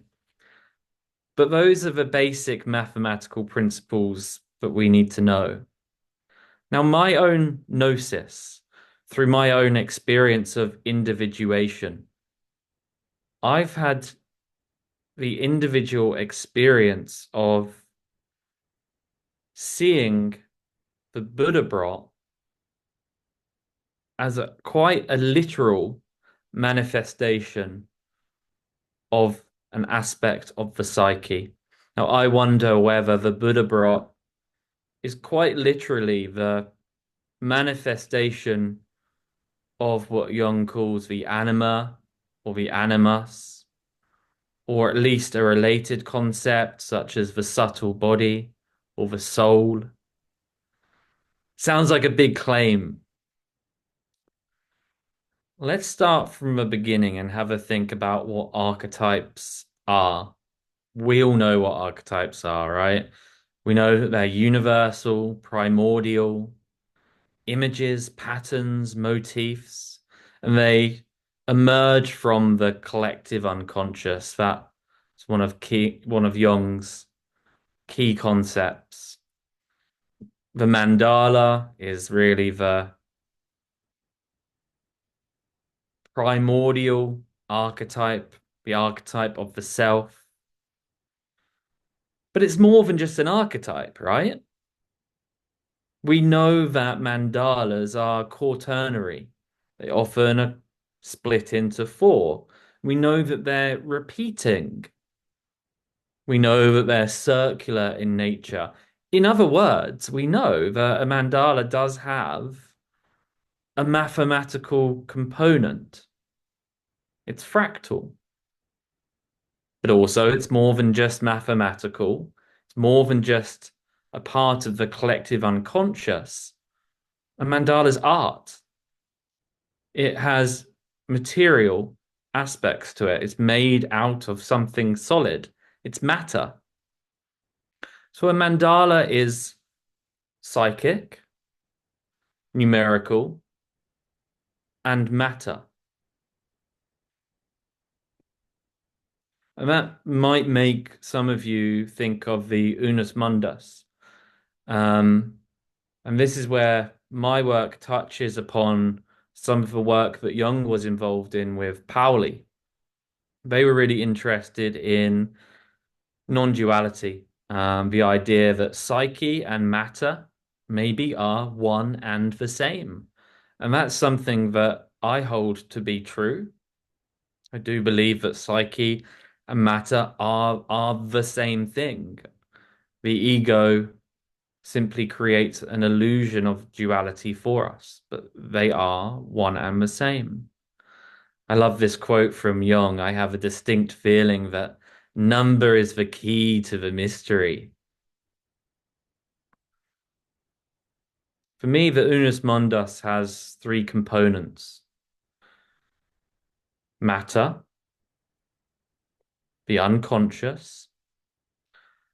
But those are the basic mathematical principles that we need to know. Now, my own gnosis, through my own experience of individuation, I've had the individual experience of seeing the Buddhabrot as quite a literal manifestation of an aspect of the psyche. Now, I wonder whether the Buddhabrot is quite literally the manifestation of what Jung calls the anima or the animus, or at least a related concept such as the subtle body or the soul. Sounds like a big claim. Let's start from the beginning and have a think about what archetypes are. We all know what archetypes are, right? We know that they're universal, primordial, images, patterns, motifs, and they emerge from the collective unconscious. That's one of Jung's key concepts. The mandala is really the primordial archetype, the archetype of the self. But it's more than just an archetype, right? We know that mandalas are quaternary. They often are split into four. We know that they're repeating. We know that they're circular in nature. In other words, we know that a mandala does have a mathematical component. It's fractal. But also, it's more than just mathematical. It's more than just a part of the collective unconscious. A mandala's art. It has material aspects to it. It's made out of something solid. It's matter. So a mandala is psychic, numerical, and matter. And that might make some of you think of the Unus Mundus. And this is where my work touches upon some of the work that Jung was involved in with Pauli. They were really interested in non-duality, the idea that psyche and matter maybe are one and the same. And that's something that I hold to be true. I do believe that psyche and matter are the same thing. The ego simply creates an illusion of duality for us, but they are one and the same. I love this quote from Jung. I have a distinct feeling that number is the key to the mystery. For me, the Unus Mundus has three components: matter, the unconscious,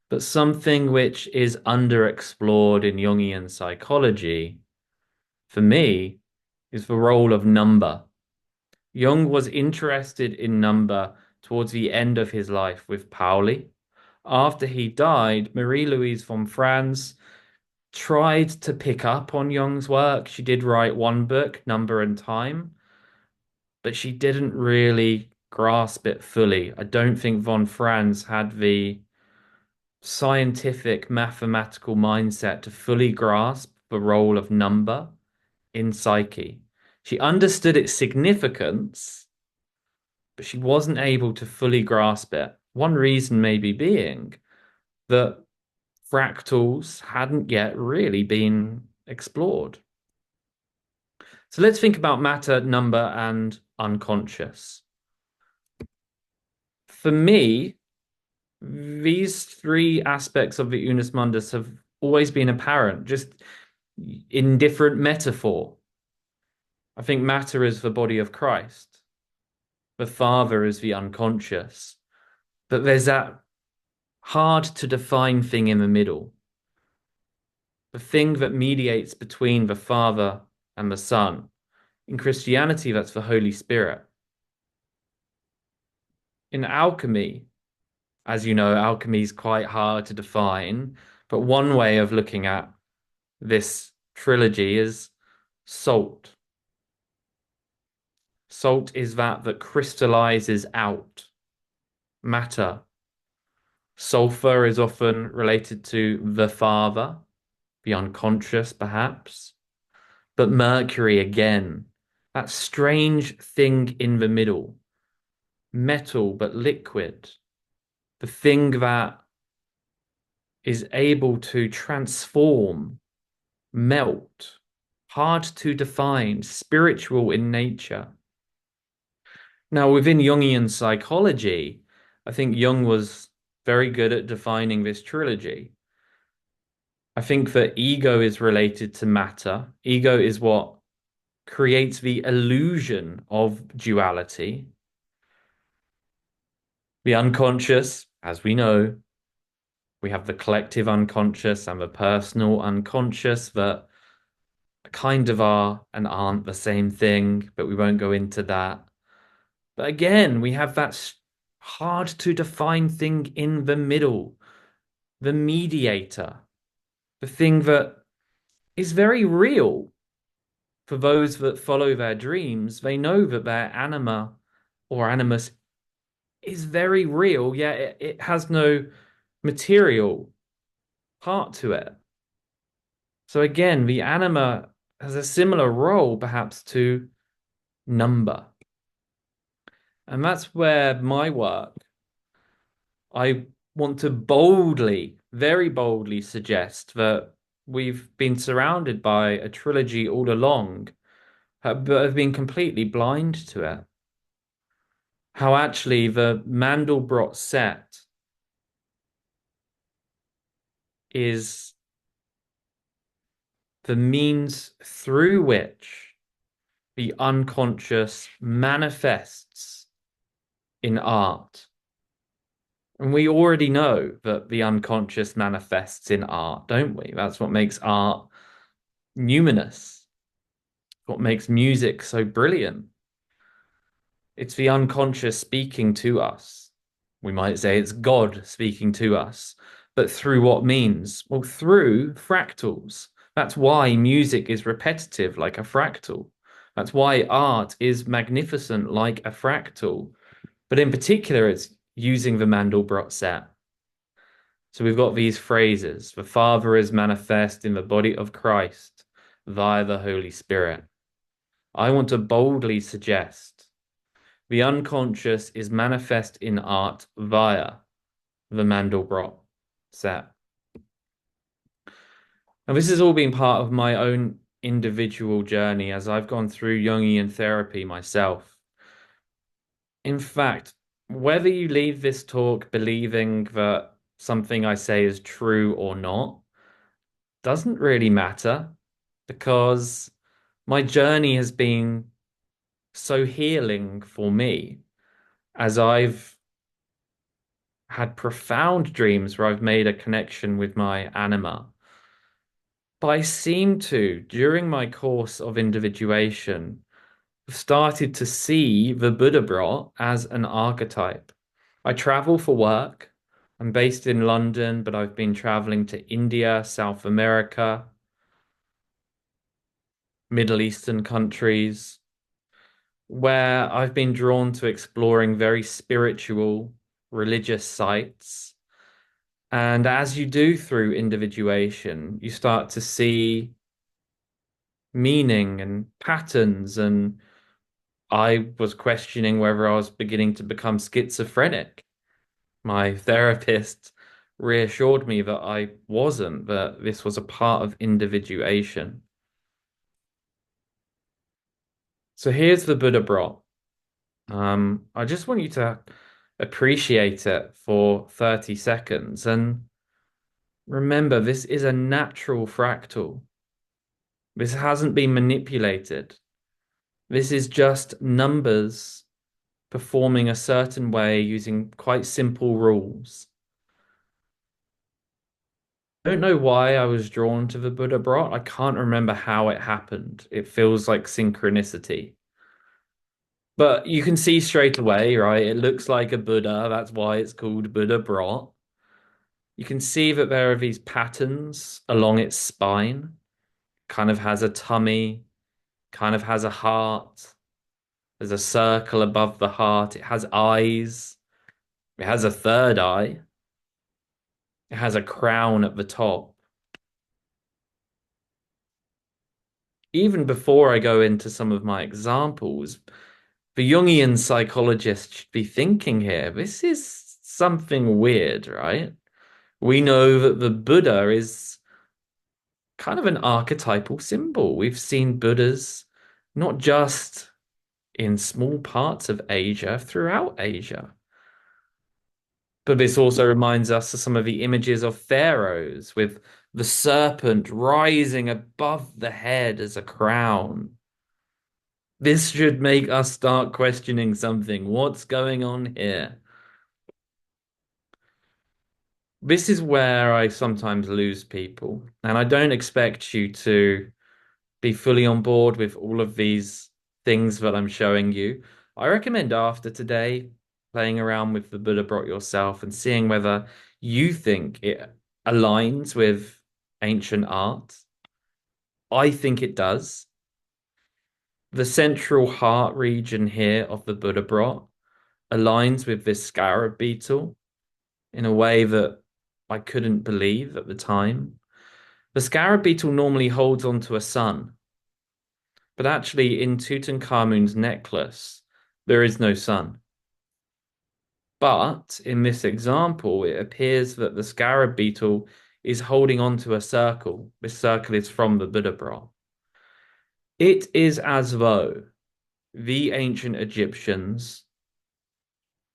but something which is underexplored in Jungian psychology, for me, is the role of number. Jung was interested in number towards the end of his life with Pauli. After he died, Marie-Louise von Franz tried to pick up on Jung's work. She did write one book, Number and Time, but she didn't really grasp it fully. I don't think von Franz had the scientific mathematical mindset to fully grasp the role of number in psyche. She understood its significance, but she wasn't able to fully grasp it. One reason maybe being that fractals hadn't yet really been explored. So let's think about matter, number, and unconscious. For me, these three aspects of the unus mundus have always been apparent, just in different metaphor. I think matter is the body of Christ. The Father is the unconscious. But there's that hard to define thing in the middle. The thing that mediates between the Father and the Son. In Christianity, that's the Holy Spirit. In alchemy, as you know, alchemy is quite hard to define, but one way of looking at this trilogy is salt. Salt is that crystallizes out matter. Sulfur is often related to the Father, the unconscious perhaps, but mercury again, that strange thing in the middle, metal but liquid, the thing that is able to transform, melt, hard to define, spiritual in nature. Now, within Jungian psychology, I think Jung was very good at defining this trilogy. I think that ego is related to matter. Ego is what creates the illusion of duality. The unconscious, as we know, we have the collective unconscious and the personal unconscious that kind of are and aren't the same thing, but we won't go into that. But again, we have that hard to define thing in the middle, the mediator, the thing that is very real. For those that follow their dreams, they know that their anima or animus is very real, yet it has no material part to it. So again, the anima has a similar role perhaps to number. And that's where my work, I want to boldly, very boldly suggest that we've been surrounded by a trilogy all along, but have been completely blind to it. How actually the Mandelbrot set is the means through which the unconscious manifests in art. And we already know that the unconscious manifests in art, don't we? That's what makes art numinous, what makes music so brilliant. It's the unconscious speaking to us. We might say it's God speaking to us, but through what means? Well, through fractals. That's why music is repetitive like a fractal. That's why art is magnificent like a fractal. But in particular, it's using the Mandelbrot set. So we've got these phrases. The Father is manifest in the body of Christ via the Holy Spirit. I want to boldly suggest the unconscious is manifest in art via the Mandelbrot set. Now, this has all been part of my own individual journey as I've gone through Jungian therapy myself. In fact, whether you leave this talk believing that something I say is true or not doesn't really matter, because my journey has been so healing for me as I've had profound dreams where I've made a connection with my anima. But I seem to, during my course of individuation, have started to see the Buddha-Brot as an archetype. I travel for work. I'm based in London, but I've been traveling to India, South America, Middle Eastern countries, where I've been drawn to exploring very spiritual, religious sites. And as you do through individuation, you start to see meaning and patterns and I was questioning whether I was beginning to become schizophrenic. My therapist reassured me that I wasn't, that this was a part of individuation. So here's the Buddha brought. I just want you to appreciate it for 30 seconds. And remember, this is a natural fractal. This hasn't been manipulated. This is just numbers performing a certain way using quite simple rules. I don't know why I was drawn to the Buddha brought. I can't remember how it happened. It feels like synchronicity. But you can see straight away, right? It looks like a Buddha. That's why it's called Buddha brought. You can see that there are these patterns along its spine. Kind of has a tummy, kind of has a heart. There's a circle above the heart. It has eyes. It has a third eye. It has a crown at the top. Even before I go into some of my examples, the Jungian psychologist should be thinking here, this is something weird, right? We know that the Buddha is kind of an archetypal symbol. We've seen Buddhas not just in small parts of Asia, throughout Asia. But this also reminds us of some of the images of pharaohs with the serpent rising above the head as a crown. This should make us start questioning something. What's going on here? This is where I sometimes lose people, and I don't expect you to be fully on board with all of these things that I'm showing you. I recommend after today playing around with the Buddha brought yourself and seeing whether you think it aligns with ancient art. I think it does. The central heart region here of the Buddha brought aligns with this scarab beetle in a way that I couldn't believe at the time. The scarab beetle normally holds onto a sun, but actually in Tutankhamun's necklace, there is no sun. But in this example, it appears that the scarab beetle is holding onto a circle. This circle is from the Buddha bra. It is as though the ancient Egyptians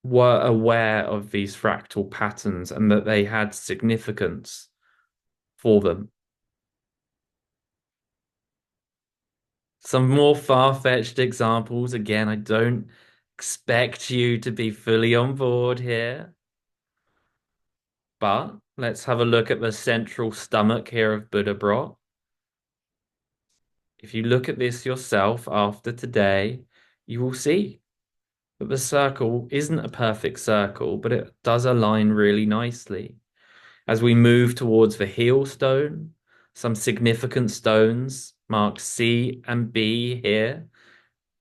were aware of these fractal patterns and that they had significance for them. Some more far-fetched examples. Again, I don't expect you to be fully on board here. But let's have a look at the central stomach here of Buddha brought. If you look at this yourself after today, you will see that the circle isn't a perfect circle, but it does align really nicely. As we move towards the heel stone, some significant stones marked C and B here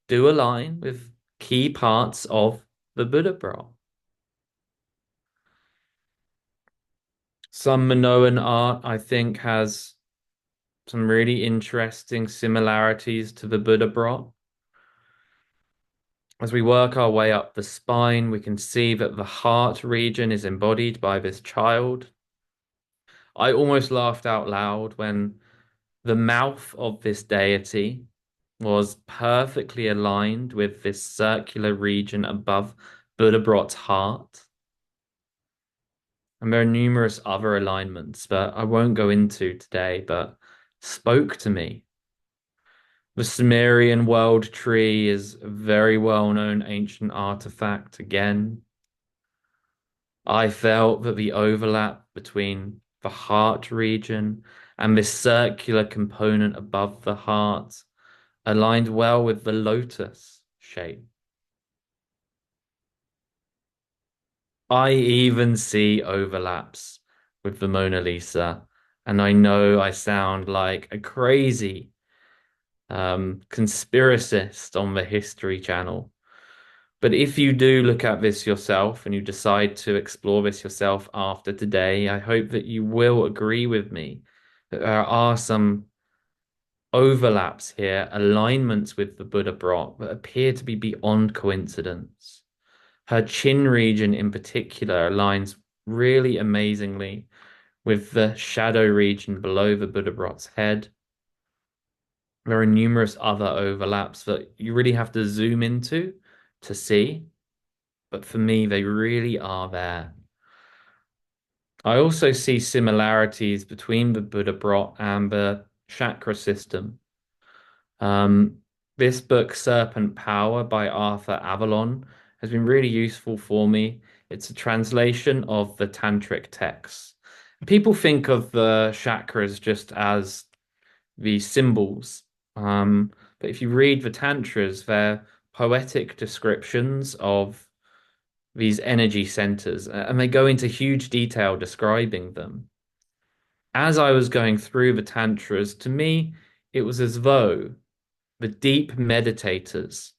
do align with key parts of the Buddha bra. Some Minoan art, I think, has some really interesting similarities to the Buddha bra. As we work our way up the spine, we can see that the heart region is embodied by this child. I almost laughed out loud when the mouth of this deity was perfectly aligned with this circular region above Buddha Brot's heart. And there are numerous other alignments that I won't go into today, but spoke to me. The Sumerian world tree is a very well-known ancient artifact again. I felt that the overlap between the heart region and this circular component above the heart aligned well with the lotus shape. I even see overlaps with the Mona Lisa, and I know I sound like a crazy conspiracist on the History Channel. But if you do look at this yourself and you decide to explore this yourself after today, I hope that you will agree with me that there are some overlaps here, alignments with the Buddha brought that appear to be beyond coincidence. Her chin region in particular aligns really amazingly with the shadow region below the Buddha Brat's head. There are numerous other overlaps that you really have to zoom into to see, but for me, they really are there. I also see similarities between the Buddha Brat and the chakra system. This book, Serpent Power by Arthur Avalon, has been really useful for me. It's a translation of the tantric texts. People think of the chakras just as the symbols. But if you read the tantras, they're poetic descriptions of these energy centers, and they go into huge detail describing them. As I was going through the tantras, to me, it was as though the deep meditators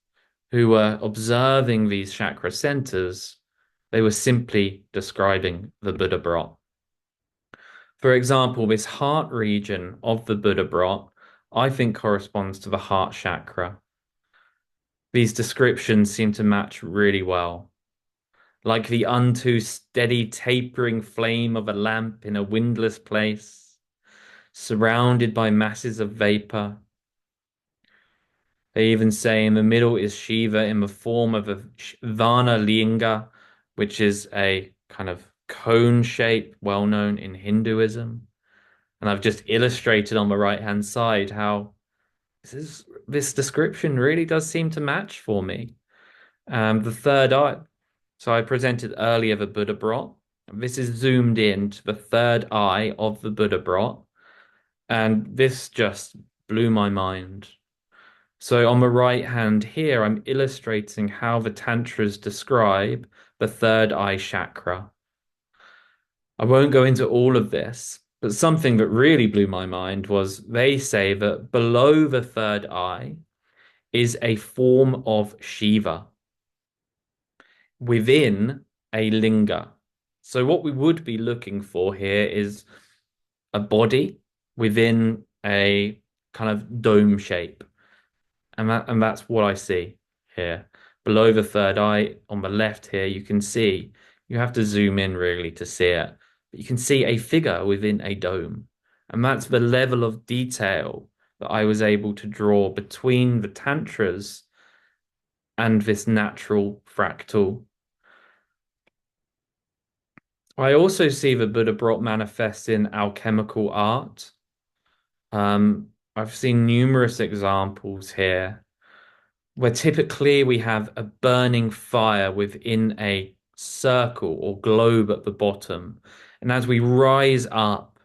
who were observing these chakra centers, they were simply describing the Buddha Brat. For example, this heart region of the Buddha Brat, I think corresponds to the heart chakra. These descriptions seem to match really well. Like the unto steady tapering flame of a lamp in a windless place, surrounded by masses of vapor. They even say in the middle is Shiva in the form of a Vana Linga, which is a kind of cone shape well known in Hinduism. And I've just illustrated on the right-hand side how this description really does seem to match for me. The third eye. So I presented earlier the Buddha Brat. This is zoomed in to the third eye of the Buddha Brat. And this just blew my mind. So on the right hand here, I'm illustrating how the tantras describe the third eye chakra. I won't go into all of this, but something that really blew my mind was they say that below the third eye is a form of Shiva within a linga. So what we would be looking for here is a body within a kind of dome shape. And that's what I see here. Below the third eye on the left here, you can see, you have to zoom in really to see it. But you can see a figure within a dome. And that's the level of detail that I was able to draw between the tantras and this natural fractal. I also see the Buddha Brat manifest in alchemical art. I've seen numerous examples here where typically we have a burning fire within a circle or globe at the bottom. And as we rise up,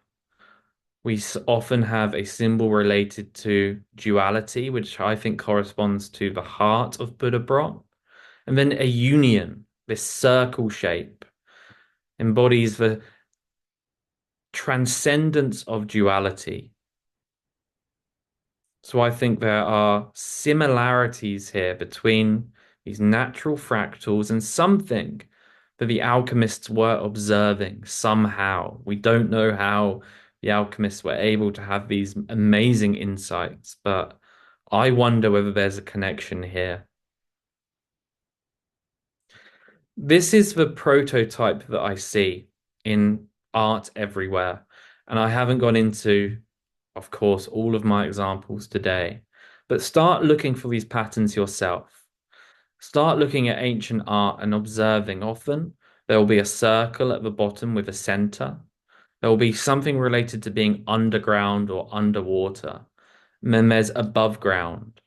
we often have a symbol related to duality, which I think corresponds to the heart of Buddha Brat. And then a union, this circle shape, embodies the transcendence of duality. So I think there are similarities here between these natural fractals and something that the alchemists were observing somehow. We don't know how the alchemists were able to have these amazing insights, but I wonder whether there's a connection here. This is the prototype that I see in art everywhere, and I haven't gone into, of course, all of my examples today, but start looking for these patterns yourself. Start looking at ancient art and observing. Often there will be a circle at the bottom with a center. There will be something related to being underground or underwater. And then there's above ground.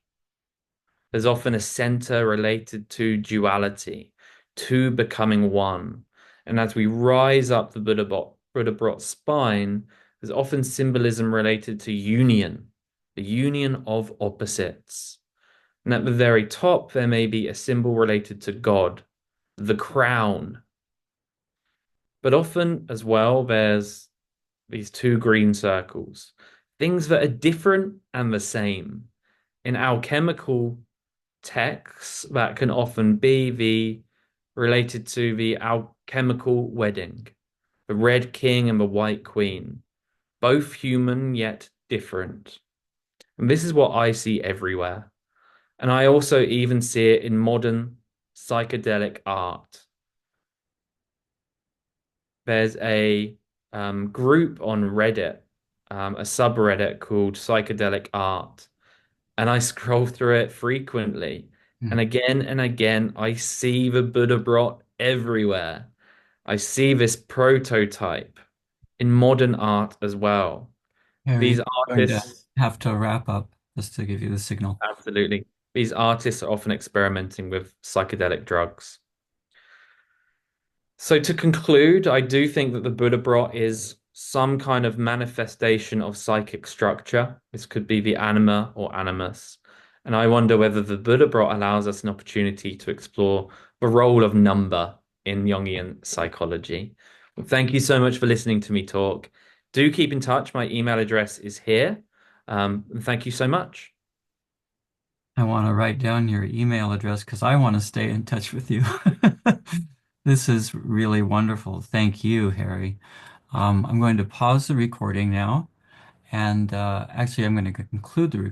There's often a center related to duality, to becoming one. And as we rise up the Buddha Brat spine, there's often symbolism related to union, the union of opposites. And at the very top, there may be a symbol related to God, the crown. But often as well, there's these two green circles, things that are different and the same. In alchemical texts, that can often be related to the alchemical wedding, the red king and the white queen, both human yet different. And this is what I see everywhere. And I also even see it in modern psychedelic art. There's a group on Reddit, a subreddit called Psychedelic Art, and I scroll through it frequently. Hmm. And again, I see the Buddha Brot everywhere. I see this prototype in modern art as well. Harry, These I'm going to artists, have to wrap up just to give you the signal. absolutely, these artists are often experimenting with psychedelic drugs. So to conclude, I do think that the Buddha Brot is some kind of manifestation of psychic structure. This could be the anima or animus. And I wonder whether the Buddha Brot allows us an opportunity to explore the role of number in Jungian psychology. Well, thank you so much for listening to me talk. Do keep in touch. My email address is here. And thank you so much. I want to write down your email address because I want to stay in touch with you. This is really wonderful. Thank you, Harry. I'm going to pause the recording now, and actually, I'm going to conclude the recording.